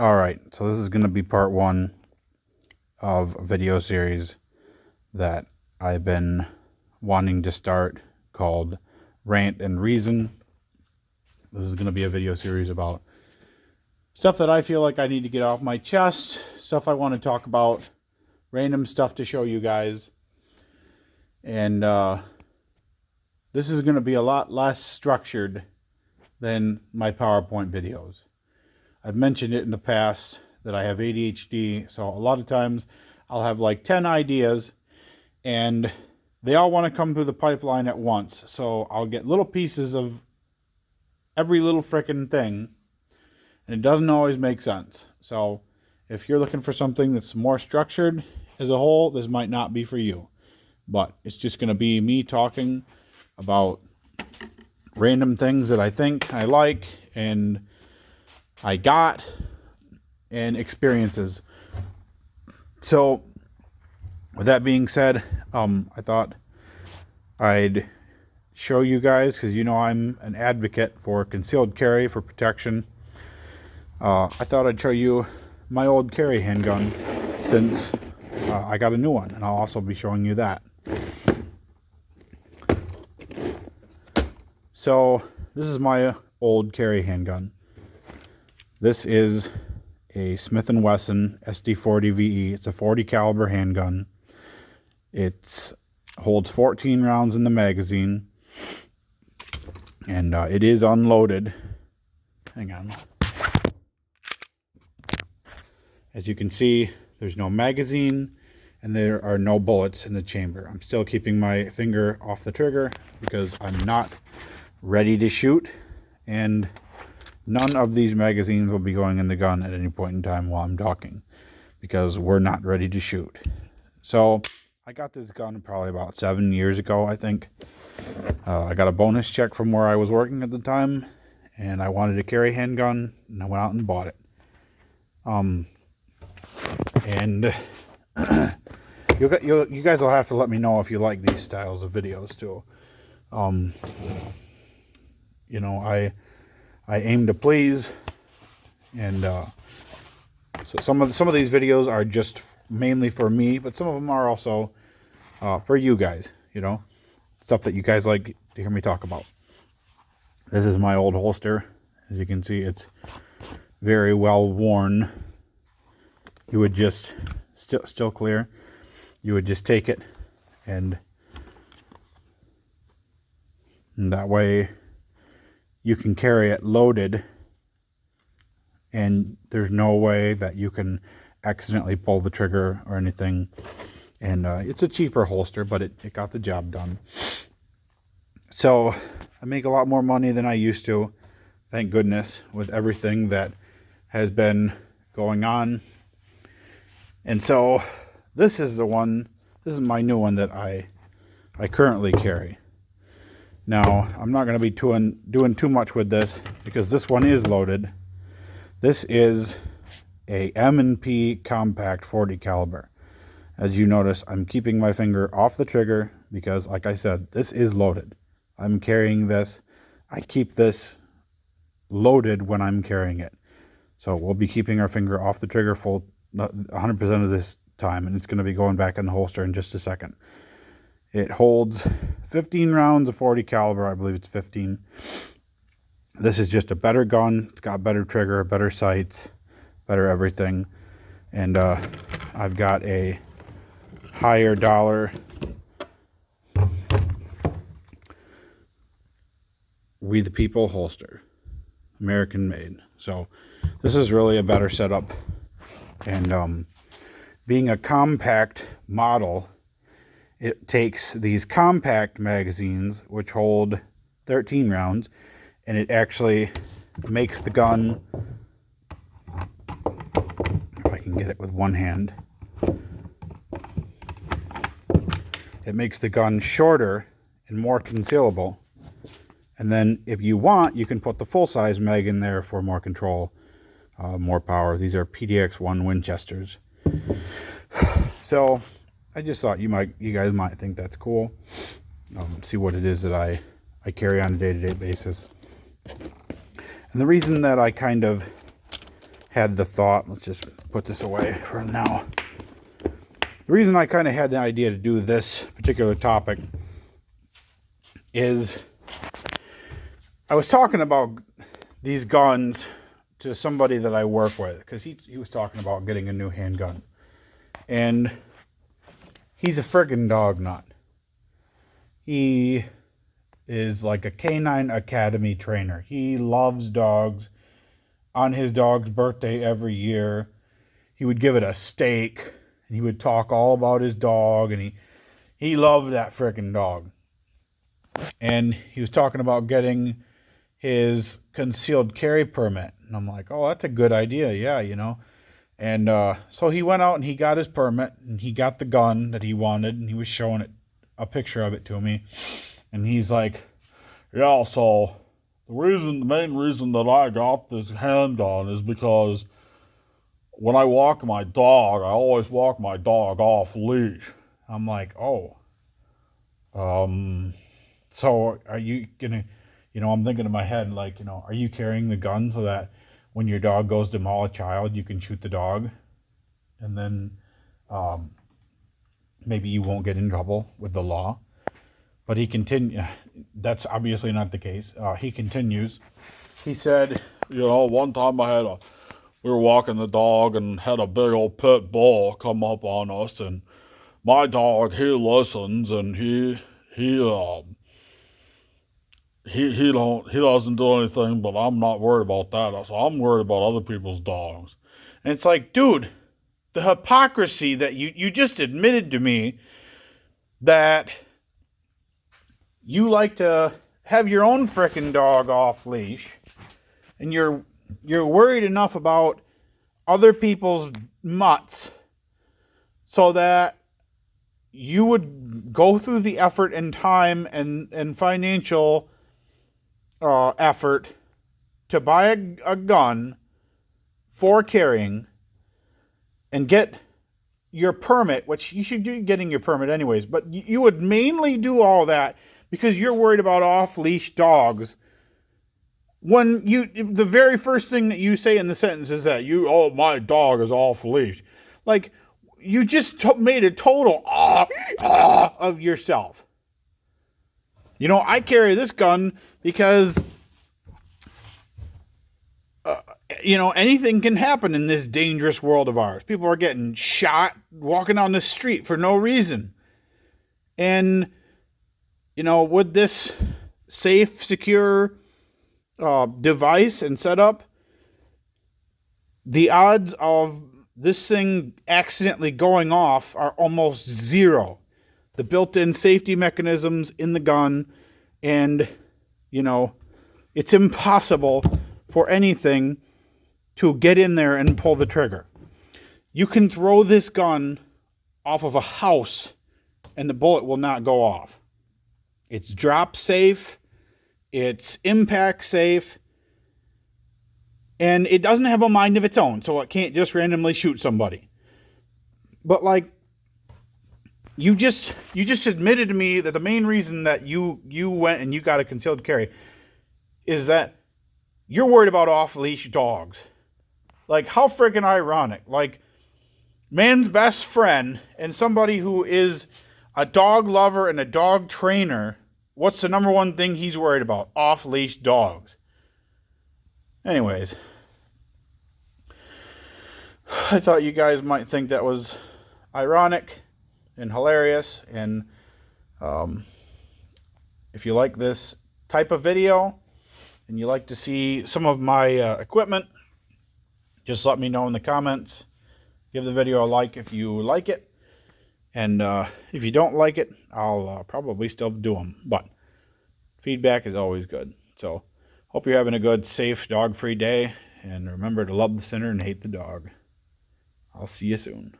All right, so this is going to be part one of a video series that I've been wanting to start called Rant and Reason. This is going to be a video series about stuff that I feel like I need to get off my chest, stuff I want to talk about, random stuff to show you guys. And this is going to be a lot less structured than my PowerPoint videos. I've mentioned it in the past that I have ADHD, so a lot of times I'll have like 10 ideas and they all want to come through the pipeline at once. So I'll get little pieces of every little frickin' thing, and it doesn't always make sense. So if you're looking for something that's more structured as a whole, this might not be for you. But it's just going to be me talking about random things that I think I like and I got and experiences. So with that being said, I thought I'd show you guys, because you know I'm an advocate for concealed carry for protection. I thought I'd show you my old carry handgun since I got a new one, and I'll also be showing you that. So this is my old carry handgun. This is a Smith & Wesson SD40 VE. It's a 40 caliber handgun. It holds 14 rounds in the magazine, and it is unloaded. Hang on. As you can see, there's no magazine and there are no bullets in the chamber. I'm still keeping my finger off the trigger because I'm not ready to shoot, and none of these magazines will be going in the gun at any point in time while I'm talking, because we're not ready to shoot. So I got this gun probably about 7 years ago, I think. I got a bonus check from where I was working at the time, and I wanted a carry handgun, and I went out and bought it. And you guys will have to let me know if you like these styles of videos too. You know, I aim to please, and so some of these videos are just mainly for me, but some of them are also for you guys. You know, stuff that you guys like to hear me talk about. This is my old holster. As you can see, it's very well worn. You would just still clear. You would just take it, and that way you can carry it loaded, and there's no way that you can accidentally pull the trigger or anything. And it's a cheaper holster, but it got the job done. So I make a lot more money than I used to, thank goodness, with everything that has been going on. And so this is my new one that I currently carry. Now, I'm not going to be doing too much with this because this one is loaded. This is a M&P compact 40 caliber. As you notice, I'm keeping my finger off the trigger because, like I said, this is loaded. I'm carrying this. I keep this loaded when I'm carrying it. So we'll be keeping our finger off the trigger full 100% of this time, and it's going to be going back in the holster in just a second. It holds 15 rounds of 40 caliber. I believe it's 15. This is just a better gun. It's got better trigger, better sights, better everything. And I've got a higher dollar We the People holster, American made. So this is really a better setup. And being a compact model, it takes these compact magazines, which hold 13 rounds, and it actually makes the gun, if I can get it with one hand, it makes the gun shorter and more concealable. And then if you want, you can put the full-size mag in there for more control, more power. These are PDX-1 Winchesters. So I just thought you guys might think that's cool. See what it is that I carry on a day-to-day basis. And the reason that I kind of had the thought, let's just put this away for now. The reason I kind of had the idea to do this particular topic is I was talking about these guns to somebody that I work with, because he was talking about getting a new handgun. And he's a friggin' dog nut. He is like a canine academy trainer. He loves dogs. On his dog's birthday every year, he would give it a steak, and he would talk all about his dog, and he loved that frickin' dog. And he was talking about getting his concealed carry permit. And I'm like, oh, that's a good idea. Yeah, you know. And so he went out and he got his permit, and he got the gun that he wanted, and he was showing a picture of it to me. And he's like, yeah, so the main reason that I got this handgun is because when I walk my dog, I always walk my dog off leash. I'm like, oh, so are you gonna, I'm thinking in my head, like, are you carrying the gun so that when your dog goes to maul a child, you can shoot the dog, and then maybe you won't get in trouble with the law? But he continued. That's obviously not the case. He continues. He said, one time we were walking the dog and had a big old pit bull come up on us, and my dog, he listens, and he doesn't do anything, but I'm not worried about that. So I'm worried about other people's dogs. And it's like, dude, the hypocrisy that you just admitted to me that you like to have your own frickin' dog off leash, and you're worried enough about other people's mutts so that you would go through the effort and time and financial effort to buy a gun for carrying and get your permit, which you should be getting your permit anyways, but you would mainly do all that because you're worried about off-leash dogs. When the very first thing that you say in the sentence is that my dog is off-leash. Like, you just made a total of yourself. I carry this gun because, anything can happen in this dangerous world of ours. People are getting shot walking down the street for no reason. And, with this safe, secure device and setup, the odds of this thing accidentally going off are almost zero. The built-in safety mechanisms in the gun, and, it's impossible for anything to get in there and pull the trigger. You can throw this gun off of a house and the bullet will not go off. It's drop safe, it's impact safe, and it doesn't have a mind of its own, so it can't just randomly shoot somebody. But you just admitted to me that the main reason that you went and you got a concealed carry is that you're worried about off-leash dogs. Like, how freaking ironic. Like, man's best friend and somebody who is a dog lover and a dog trainer, what's the number one thing he's worried about? Off-leash dogs. Anyways, I thought you guys might think that was ironic and hilarious. And if you like this type of video and you like to see some of my equipment, just let me know in the comments. Give the video a like if you like it. And if you don't like it, I'll probably still do them. But feedback is always good. So hope you're having a good, safe, dog-free day. And remember to love the sinner and hate the dog. I'll see you soon.